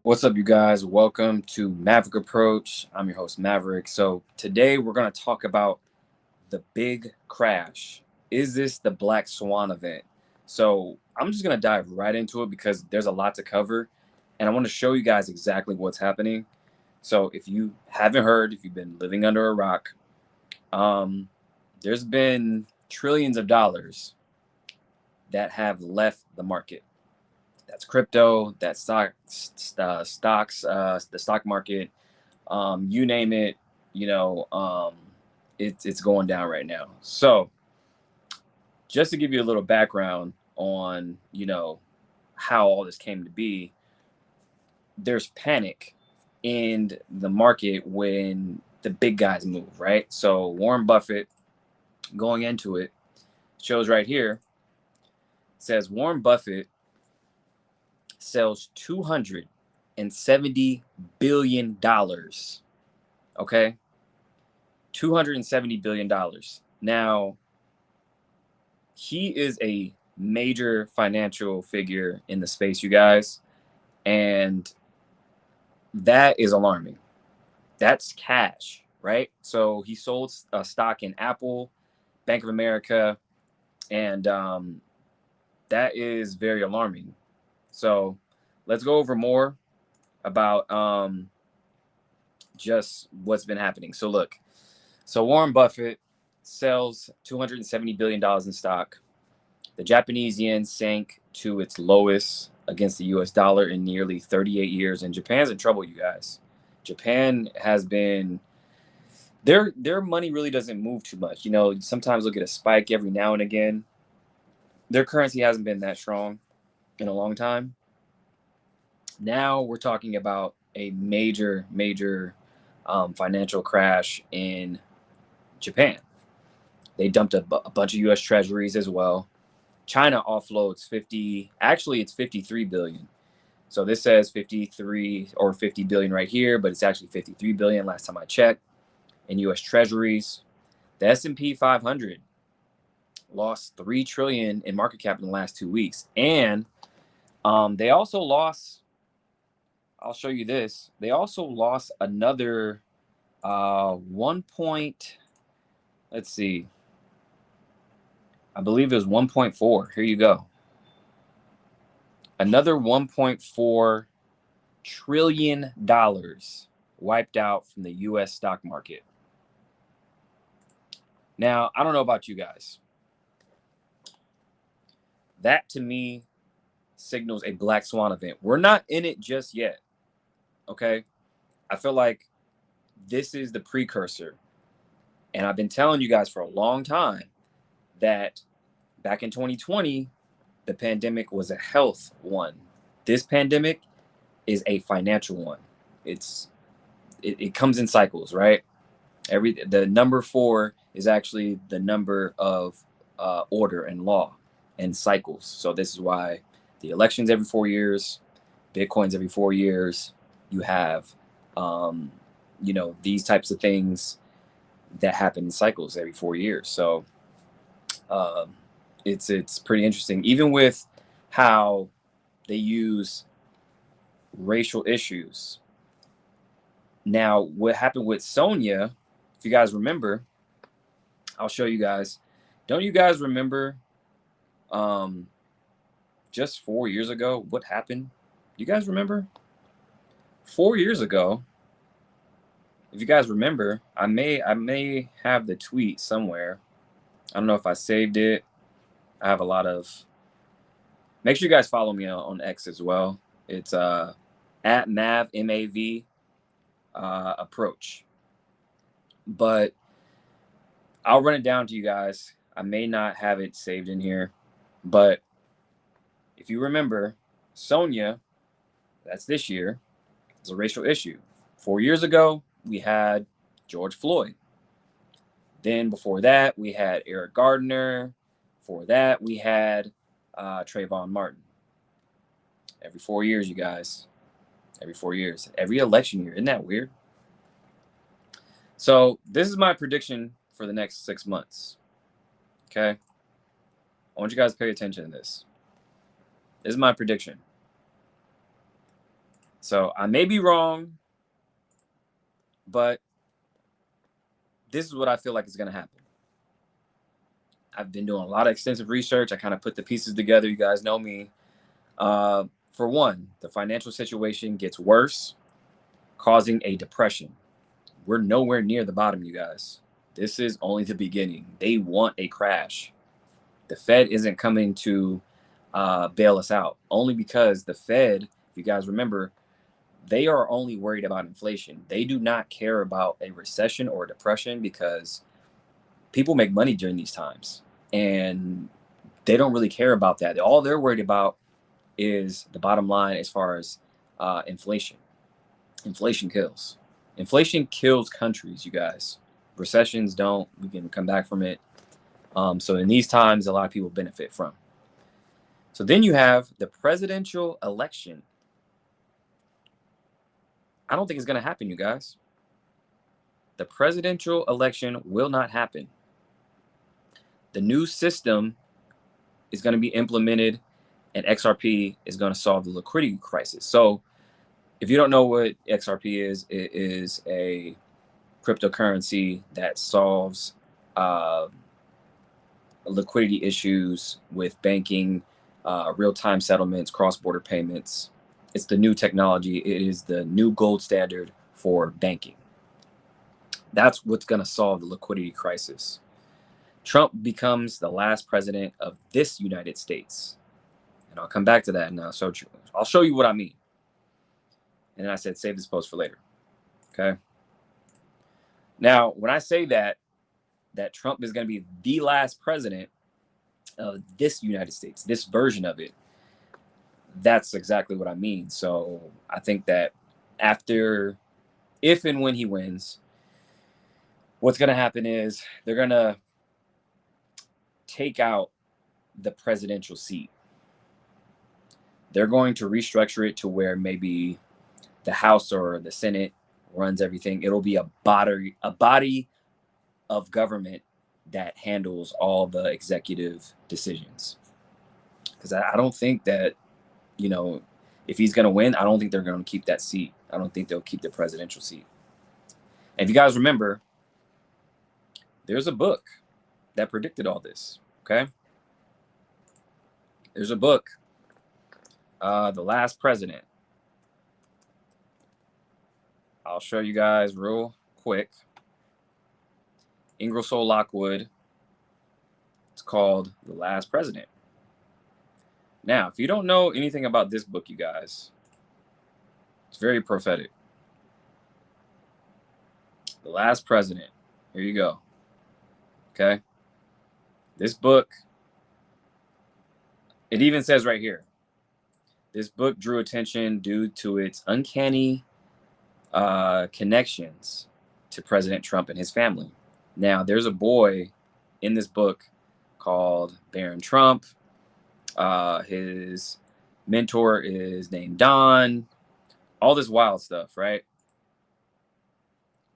What's up, you guys? Welcome to Maverick Approach. I'm your host, Maverick. So, today we're going to talk about the big crash. Is this the Black Swan event? So, I'm just going to dive right into it because there's a lot to cover and I want to show you guys exactly what's happening. So, if you haven't heard, if you've been living under a rock, um, there's been trillions of dollars that have left the market. That's crypto, that's the stock market, you name it, you know, it's going down right now. So just to give you a little background on, how all this came to be, there's panic in the market when the big guys move, right? So Warren Buffett, going into it, shows right here, says Warren Buffett sells $270 billion. Okay. $270 billion. Now, he is a major financial figure in the space, you guys. And that is alarming. That's cash, right? So he sold a stock in Apple, Bank of America, and that is very alarming. So let's go over more about just what's been happening. So look, so Warren Buffett sells $270 billion in stock. The Japanese yen sank to its lowest against the US dollar in nearly 38 years, and Japan's in trouble, you guys. Japan has been their money really doesn't move too much. Sometimes they'll get a spike every now and again. Their currency hasn't been that strong in a long time. Now we're talking about a major financial crash in Japan. They dumped a bunch of U.S. treasuries as well. China offloads 50, actually it's 53 billion. So this says 53 or 50 billion right here, but it's actually 53 billion last time I checked in US treasuries. The S&P 500 lost 3 trillion in market cap in the last 2 weeks. And they also lost, I'll show you this. They also lost another 1 point, let's see. I believe it was 1.4. Here you go. Another $1.4 trillion wiped out from the US stock market. Now, I don't know about you guys. That to me signals a Black Swan event. We're not in it just yet. Okay? I feel like this is the precursor. And I've been telling you guys for a long time that back in 2020, the pandemic was a health one. This pandemic is a financial one. It comes in cycles, right? The number 4 is actually the number of order and law and cycles. So this is why the elections every 4 years, Bitcoins every 4 years. You have, these types of things that happen in cycles every 4 years. So it's pretty interesting, even with how they use racial issues. Now, what happened with Sonia, if you guys remember, I'll show you guys. Don't you guys remember just 4 years ago what happened? You guys remember? 4 years ago, if you guys remember, I may have the tweet somewhere. I don't know if I saved it. I have a lot of. Make sure you guys follow me on X as well. It's at MAV approach. But I'll run it down to you guys. I may not have it saved in here, but if you remember, Sonia, that's this year, is a racial issue. 4 years ago, we had George Floyd. Then before that, we had Eric Gardner. Before that, we had Trayvon Martin. Every 4 years, you guys. Every 4 years. Every election year. Isn't that weird? So this is my prediction for the next 6 months. Okay? I want you guys to pay attention to this. This is my prediction. So I may be wrong, but this is what I feel like is going to happen. I've been doing a lot of extensive research. I kind of put the pieces together. You guys know me. For one, the financial situation gets worse, causing a depression. We're nowhere near the bottom, you guys. This is only the beginning. They want a crash. The Fed isn't coming to bail us out, only because the Fed, if you guys remember, they are only worried about inflation. They do not care about a recession or a depression because people make money during these times and they don't really care about that. All they're worried about is the bottom line as far as inflation. Inflation kills. Inflation kills countries, you guys. Recessions don't. We can come back from it. So in these times, a lot of people benefit from. So then you have the presidential election. I don't think it's going to happen, you guys. The presidential election will not happen. The new system is going to be implemented, and XRP is going to solve the liquidity crisis. So if you don't know what XRP is, it is a cryptocurrency that solves liquidity issues with banking, real-time settlements, cross-border payments. It's the new technology. It is the new gold standard for banking. That's what's going to solve the liquidity crisis. Trump becomes the last president of this United States. And I'll come back to that now. So I'll show you what I mean. And then I said, save this post for later. Okay. Now, when I say that Trump is going to be the last president of this United States, this version of it, that's exactly what I mean. So I think that after, if and when he wins, what's going to happen is they're going to take out the presidential seat. They're going to restructure it to where maybe the House or the Senate runs everything. It'll be a body of government that handles all the executive decisions. Because I don't think that, you know, if he's going to win, I don't think they're going to keep that seat. I don't think they'll keep the presidential seat. And if you guys remember, there's a book that predicted all this. Okay. There's a book, The Last President. I'll show you guys real quick. Ingersoll Lockwood. It's called The Last President. Now, if you don't know anything about this book, you guys, it's very prophetic. The Last President. Here you go. Okay. This book, it even says right here, this book drew attention due to its uncanny connections to President Trump and his family. Now, there's a boy in this book called Barron Trump. His mentor is named Don. All this wild stuff, right?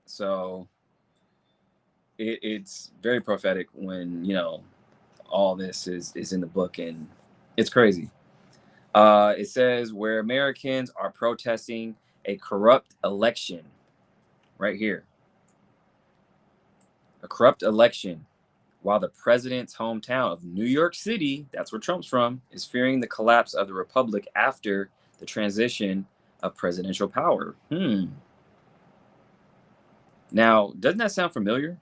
So it's very prophetic when, you know, all this is in the book, and it's crazy. It says where Americans are protesting a corrupt election, right here. A corrupt election, while the president's hometown of New York City, that's where Trump's from, is fearing the collapse of the republic after the transition of presidential power. Now, doesn't that sound familiar?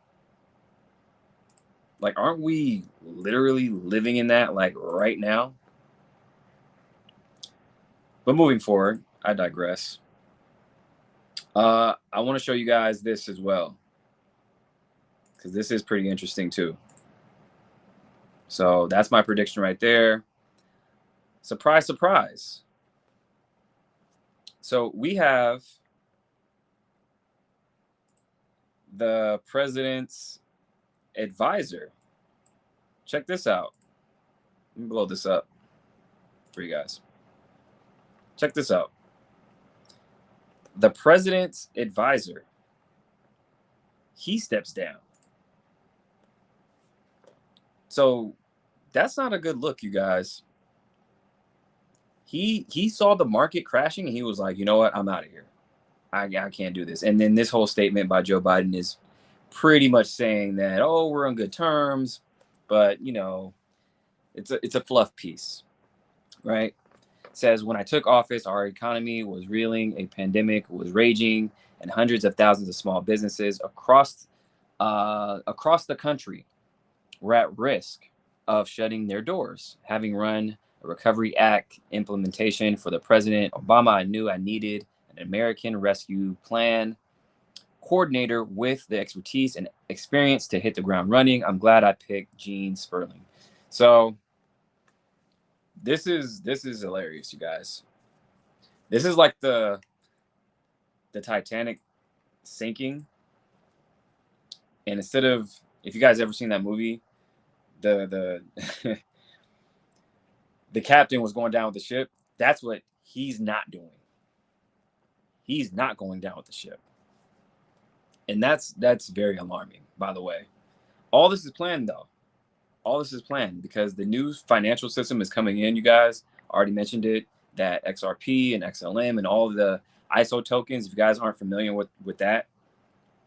Like, aren't we literally living in that, like, right now? But moving forward, I digress. I want to show you guys this as well, because this is pretty interesting too. So that's my prediction right there. Surprise, surprise. So we have the president's advisor. Check this out. Let me blow this up for you guys. Check this out. The president's advisor, he steps down. So that's not a good look, you guys. he saw the market crashing and he was like, you know what, I'm out of here. I can't do this. And then this whole statement by Joe Biden is pretty much saying that, oh, we're on good terms, but you know, it's a fluff piece, right? It says, when I took office, our economy was reeling, a pandemic was raging, and hundreds of thousands of small businesses across the country were at risk of shutting their doors. Having run a Recovery Act implementation for the President Obama, I knew I needed an American Rescue Plan coordinator with the expertise and experience to hit the ground running. I'm glad I picked Gene Sperling. So this is hilarious, you guys. This is like the Titanic sinking, and instead of, if you guys ever seen that movie, the the captain was going down with the ship. That's what he's not doing. He's not going down with the ship, and that's very alarming. By the way, all this is planned though. All this is planned because the new financial system is coming in. You guys already mentioned it. That XRP and XLM and all of the ISO tokens. If you guys aren't familiar with that,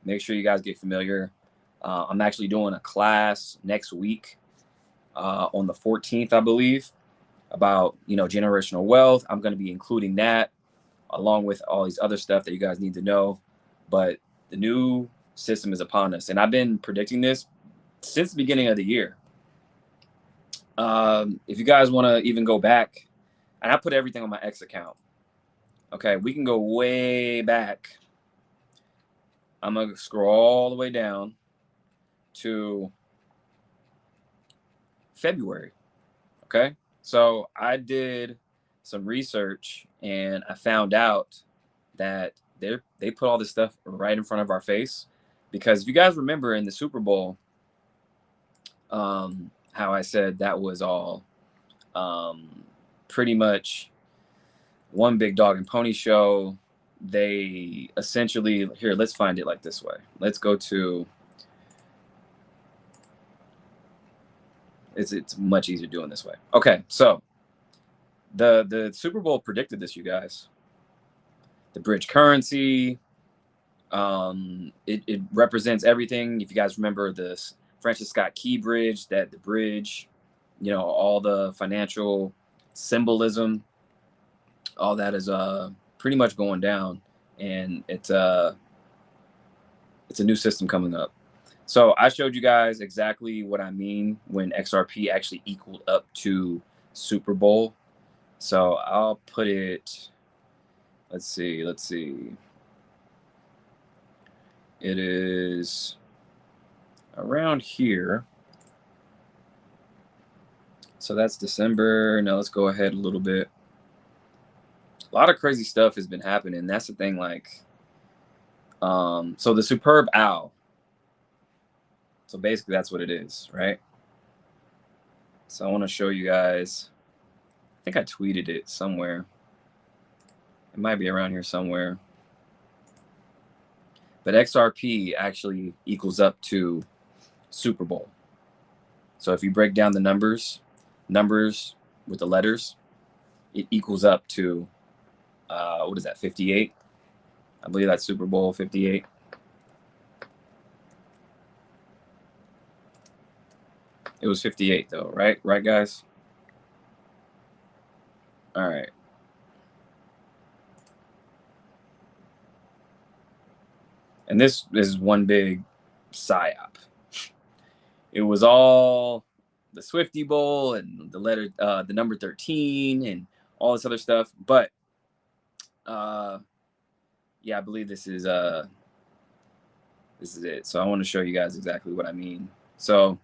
make sure you guys get familiar. I'm actually doing a class next week on the 14th, I believe, about, you know, generational wealth. I'm going to be including that along with all these other stuff that you guys need to know. But the new system is upon us, and I've been predicting this since the beginning of the year. If you guys want to even go back, and I put everything on my X account. Okay, we can go way back. I'm gonna scroll all the way down to February. Okay, so I did some research and I found out that they put all this stuff right in front of our face, because if you guys remember in the Super Bowl, how I said that was all pretty much one big dog and pony show. They essentially, here, let's find it like this way. Let's go to, it's much easier doing this way. Okay, so the Super Bowl predicted this, you guys. The bridge currency, it represents everything. If you guys remember this Francis Scott Key Bridge, that the bridge, you know, all the financial symbolism, all that is pretty much going down, and it's a new system coming up. So I showed you guys exactly what I mean when XRP actually equaled up to Super Bowl. So I'll put it, let's see. It is around here. So that's December. Now let's go ahead a little bit. A lot of crazy stuff has been happening. That's the thing, like, so the superb owl. So basically that's what it is, right? So I want to show you guys, I think I tweeted it somewhere. It might be around here somewhere. But XRP actually equals up to Super Bowl. So if you break down the numbers with the letters, it equals up to, what is that, 58? I believe that's Super Bowl 58. It was 58 though, right? Right, guys? All right. And this is one big psyop. It was all the Swifty Bowl and the number 13 and all this other stuff. But yeah, I believe this is it. So I want to show you guys exactly what I mean. So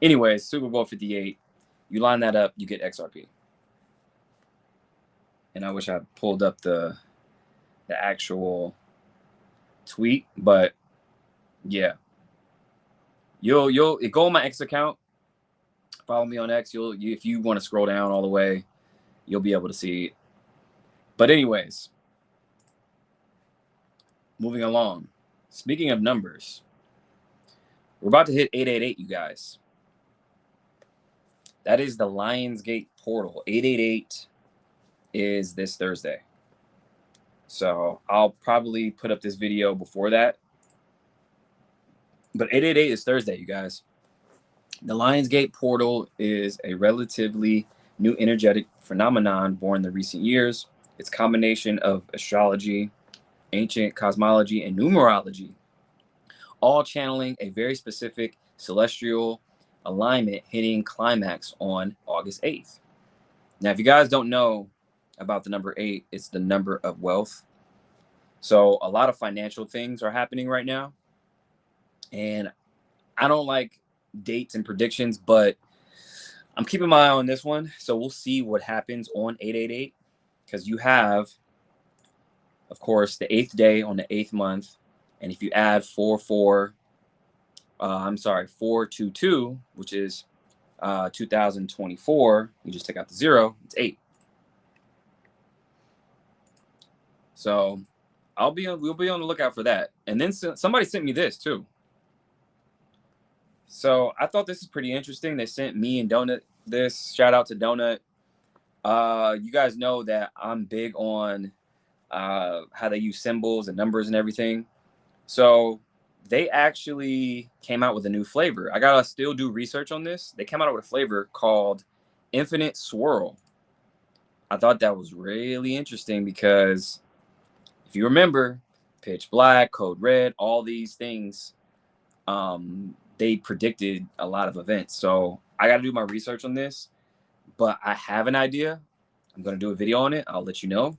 anyways, Super Bowl 58, you line that up, you get XRP. And I wish I pulled up the actual tweet, but yeah. You'll go on my X account, follow me on X. If you want to scroll down all the way, you'll be able to see it. But anyways, moving along. Speaking of numbers, we're about to hit 888, you guys. That is the Lionsgate portal, 888. is this Thursday. So I'll probably put up this video before that. But 888 is Thursday, you guys. The Lionsgate portal is a relatively new energetic phenomenon born in the recent years. It's a combination of astrology, ancient cosmology, and numerology, all channeling a very specific celestial alignment hitting climax on August 8th. Now, if you guys don't know about the number 8, it's the number of wealth. So a lot of financial things are happening right now. And I don't like dates and predictions, but I'm keeping my eye on this one. So we'll see what happens on 888, because you have, of course, the 8th day on the 8th month. And if you add 422, which is 2024, you just take out the 0, it's 8. So we'll be on the lookout for that. And then somebody sent me this too. So I thought this is pretty interesting. They sent me and Donut this. Shout out to Donut. You guys know that I'm big on how they use symbols and numbers and everything. So they actually came out with a new flavor. I gotta still do research on this. They came out with a flavor called Infinite Swirl. I thought that was really interesting because if you remember, Pitch Black, Code Red, all these things, they predicted a lot of events. So I got to do my research on this, but I have an idea. I'm going to do a video on it. I'll let you know.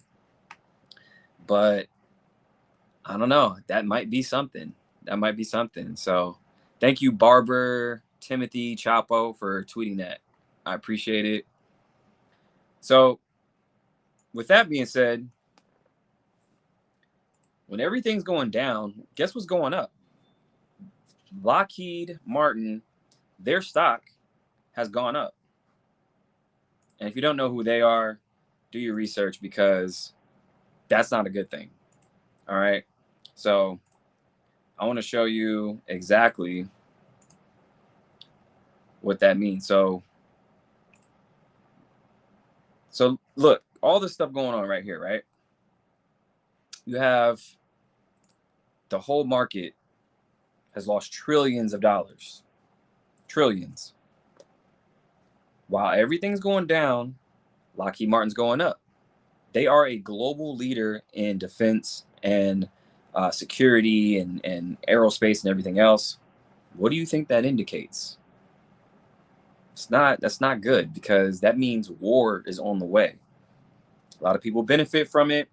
But I don't know. That might be something. So thank you, Barber Timothy Chapo, for tweeting that. I appreciate it. So with that being said, when everything's going down, guess what's going up? Lockheed Martin, their stock has gone up. And if you don't know who they are, do your research, because that's not a good thing. All right. So I want to show you exactly what that means. So look, all this stuff going on right here, right? You have the whole market has lost trillions of dollars. Trillions. While everything's going down, Lockheed Martin's going up. They are a global leader in defense and security and aerospace and everything else. What do you think that indicates? That's not good, because that means war is on the way. A lot of people benefit from it.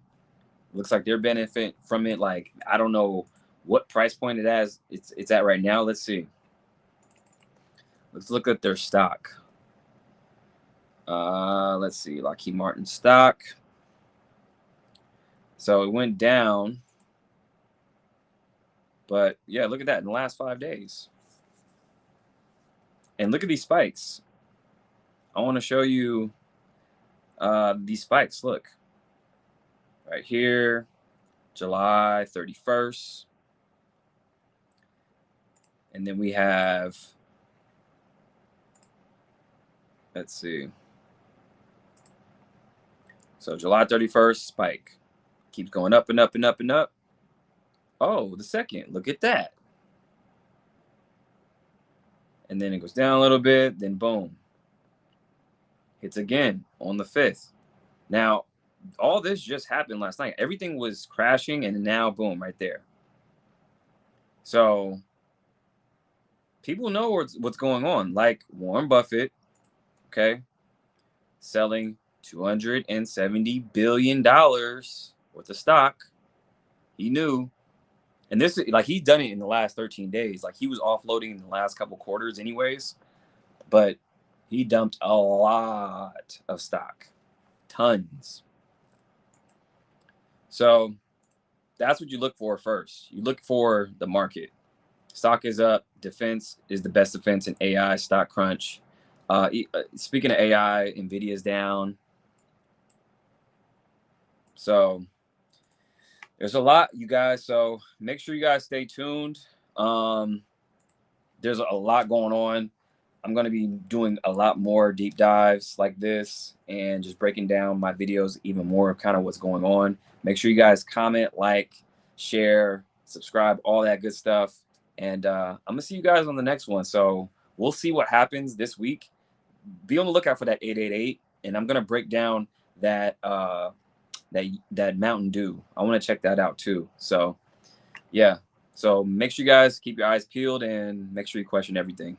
Looks like they're benefit from it. Like, I don't know what price point it's at right now. Let's see. Let's look at their stock. Let's see, Lockheed Martin stock. So it went down, but yeah, look at that in the last 5 days. And look at these spikes. I want to show you these spikes. Look, right here, July 31st. And then we have, let's see. So July 31st, spike. Keeps going up and up and up and up. Oh, the second, look at that. And then it goes down a little bit, then boom. Hits again on the 5th. Now, all this just happened last night. Everything was crashing, and now boom, right there. So people know what's going on. Like Warren Buffett, okay, selling $270 billion worth of stock. He knew. And this, like, he's done it in the last 13 days. Like, he was offloading in the last couple quarters anyways. But he dumped a lot of stock. Tons. So that's what you look for first. You look for the market. Stock is up. Defense is the best defense in AI. Stock crunch. Speaking of AI, NVIDIA's down. So there's a lot, you guys. So make sure you guys stay tuned. There's a lot going on. I'm going to be doing a lot more deep dives like this and just breaking down my videos even more of kind of what's going on. Make sure you guys comment, like, share, subscribe, all that good stuff. And I'm going to see you guys on the next one. So we'll see what happens this week. Be on the lookout for that 888. And I'm going to break down that that Mountain Dew. I want to check that out too. So yeah. So make sure you guys keep your eyes peeled and make sure you question everything.